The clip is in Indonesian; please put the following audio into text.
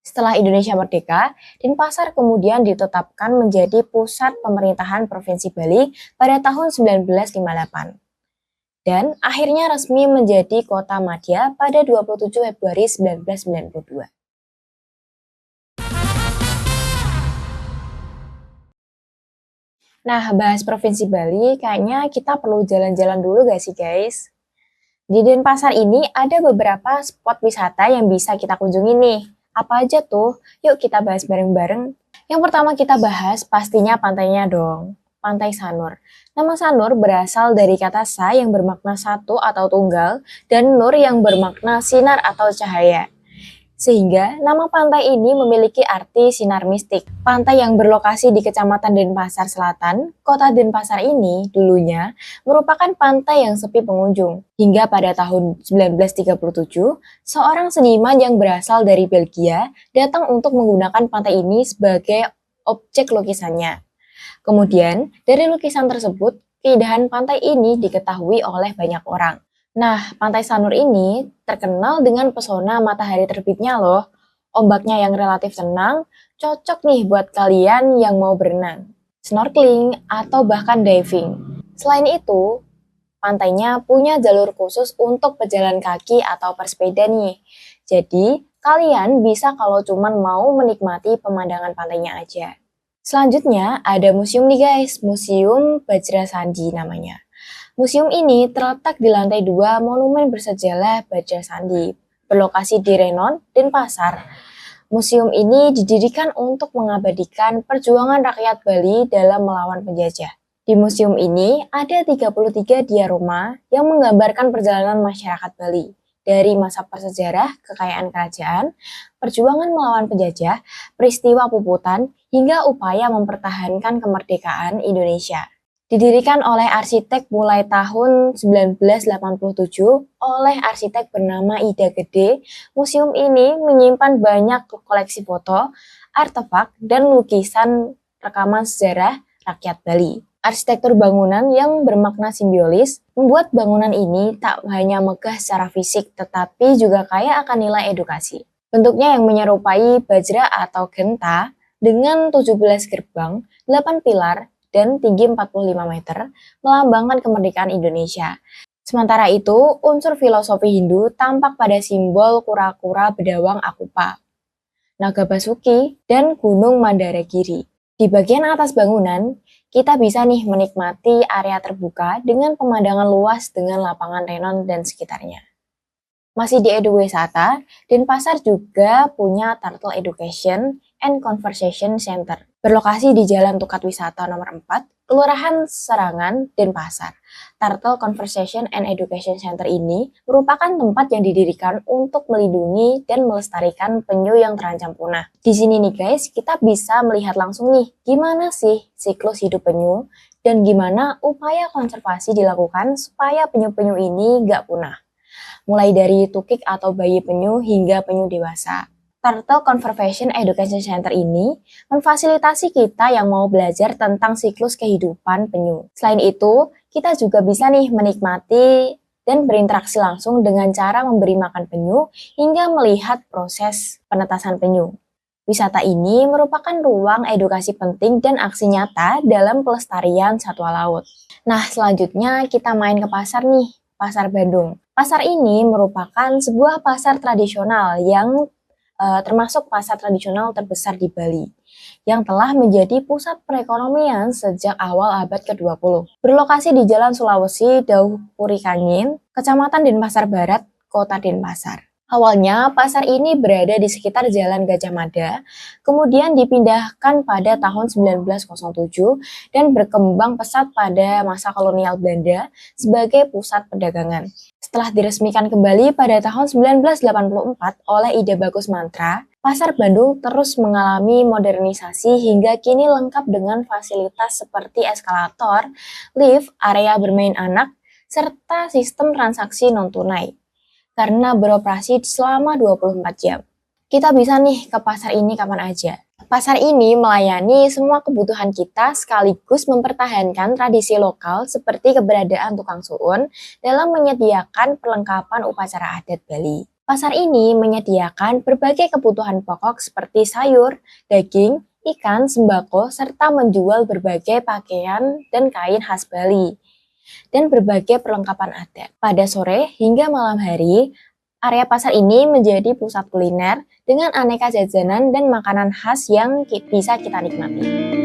Setelah Indonesia merdeka, Denpasar kemudian ditetapkan menjadi pusat pemerintahan Provinsi Bali pada tahun 1958 dan akhirnya resmi menjadi kota madya pada 27 Februari 1992. Nah, bahas Provinsi Bali, kayaknya kita perlu jalan-jalan dulu gak sih guys? Di Denpasar ini ada beberapa spot wisata yang bisa kita kunjungi nih. Apa aja tuh? Yuk kita bahas bareng-bareng. Yang pertama kita bahas pastinya pantainya dong. Pantai Sanur. Nama Sanur berasal dari kata sa yang bermakna satu atau tunggal dan nur yang bermakna sinar atau cahaya. Sehingga nama pantai ini memiliki arti sinar mistik. Pantai yang berlokasi di Kecamatan Denpasar Selatan, Kota Denpasar ini dulunya merupakan pantai yang sepi pengunjung. Hingga pada tahun 1937, seorang seniman yang berasal dari Belgia datang untuk menggunakan pantai ini sebagai objek lukisannya. Kemudian, dari lukisan tersebut, keindahan pantai ini diketahui oleh banyak orang. Nah, Pantai Sanur ini terkenal dengan pesona matahari terbitnya loh. Ombaknya yang relatif tenang, cocok nih buat kalian yang mau berenang, snorkeling, atau bahkan diving. Selain itu, pantainya punya jalur khusus untuk pejalan kaki atau bersepeda nih. Jadi, kalian bisa kalau cuman mau menikmati pemandangan pantainya aja. Selanjutnya ada museum nih guys, Museum Bajrasandi namanya. Museum ini terletak di lantai 2 Monumen Bersejarah Bajrasandi, berlokasi di Renon, Denpasar. Museum ini didirikan untuk mengabadikan perjuangan rakyat Bali dalam melawan penjajah. Di museum ini ada 33 diorama yang menggambarkan perjalanan masyarakat Bali dari masa prasejarah, kekayaan kerajaan, perjuangan melawan penjajah, peristiwa puputan, hingga upaya mempertahankan kemerdekaan Indonesia. Didirikan oleh arsitek mulai tahun 1987 oleh arsitek bernama Ida Gede, museum ini menyimpan banyak koleksi foto, artefak, dan lukisan rekaman sejarah rakyat Bali. Arsitektur bangunan yang bermakna simbolis membuat bangunan ini tak hanya megah secara fisik tetapi juga kaya akan nilai edukasi. Bentuknya yang menyerupai bajra atau genta dengan 17 gerbang, 8 pilar, dan tinggi 45 meter, melambangkan kemerdekaan Indonesia. Sementara itu, unsur filosofi Hindu tampak pada simbol kura-kura bedawang akupa, naga basuki, dan gunung Mandaragiri. Di bagian atas bangunan, kita bisa nih menikmati area terbuka dengan pemandangan luas dengan lapangan renon dan sekitarnya. Masih di Eduwisata, Denpasar juga punya Turtle Education and Conversation Center. Berlokasi di Jalan Tukat Wisata nomor 4, Kelurahan Serangan, Denpasar. Turtle Conversation and Education Center ini merupakan tempat yang didirikan untuk melindungi dan melestarikan penyu yang terancam punah. Di sini nih guys, kita bisa melihat langsung nih gimana sih siklus hidup penyu dan gimana upaya konservasi dilakukan supaya penyu-penyu ini nggak punah. Mulai dari tukik atau bayi penyu hingga penyu dewasa. Turtle Conservation Education Center ini memfasilitasi kita yang mau belajar tentang siklus kehidupan penyu. Selain itu, kita juga bisa nih menikmati dan berinteraksi langsung dengan cara memberi makan penyu hingga melihat proses penetasan penyu. Wisata ini merupakan ruang edukasi penting dan aksi nyata dalam pelestarian satwa laut. Nah, selanjutnya kita main ke pasar nih, Pasar Bandung. Pasar ini merupakan sebuah pasar tradisional yang termasuk pasar tradisional terbesar di Bali, yang telah menjadi pusat perekonomian sejak awal abad ke-20. Berlokasi di Jalan Sulawesi, Dauh Purikangin, Kecamatan Denpasar Barat, Kota Denpasar. Awalnya, pasar ini berada di sekitar Jalan Gajah Mada, kemudian dipindahkan pada tahun 1907 dan berkembang pesat pada masa kolonial Belanda sebagai pusat perdagangan. Setelah diresmikan kembali pada tahun 1984 oleh Ida Bagus Mantra, Pasar Bandung terus mengalami modernisasi hingga kini lengkap dengan fasilitas seperti eskalator, lift, area bermain anak, serta sistem transaksi non-tunai. Karena beroperasi selama 24 jam. Kita bisa nih ke pasar ini kapan aja. Pasar ini melayani semua kebutuhan kita sekaligus mempertahankan tradisi lokal seperti keberadaan tukang suun dalam menyediakan perlengkapan upacara adat Bali. Pasar ini menyediakan berbagai kebutuhan pokok seperti sayur, daging, ikan, sembako, serta menjual berbagai pakaian dan kain khas Bali, dan berbagai perlengkapan adat. Pada sore hingga malam hari, area pasar ini menjadi pusat kuliner dengan aneka jajanan dan makanan khas yang bisa kita nikmati.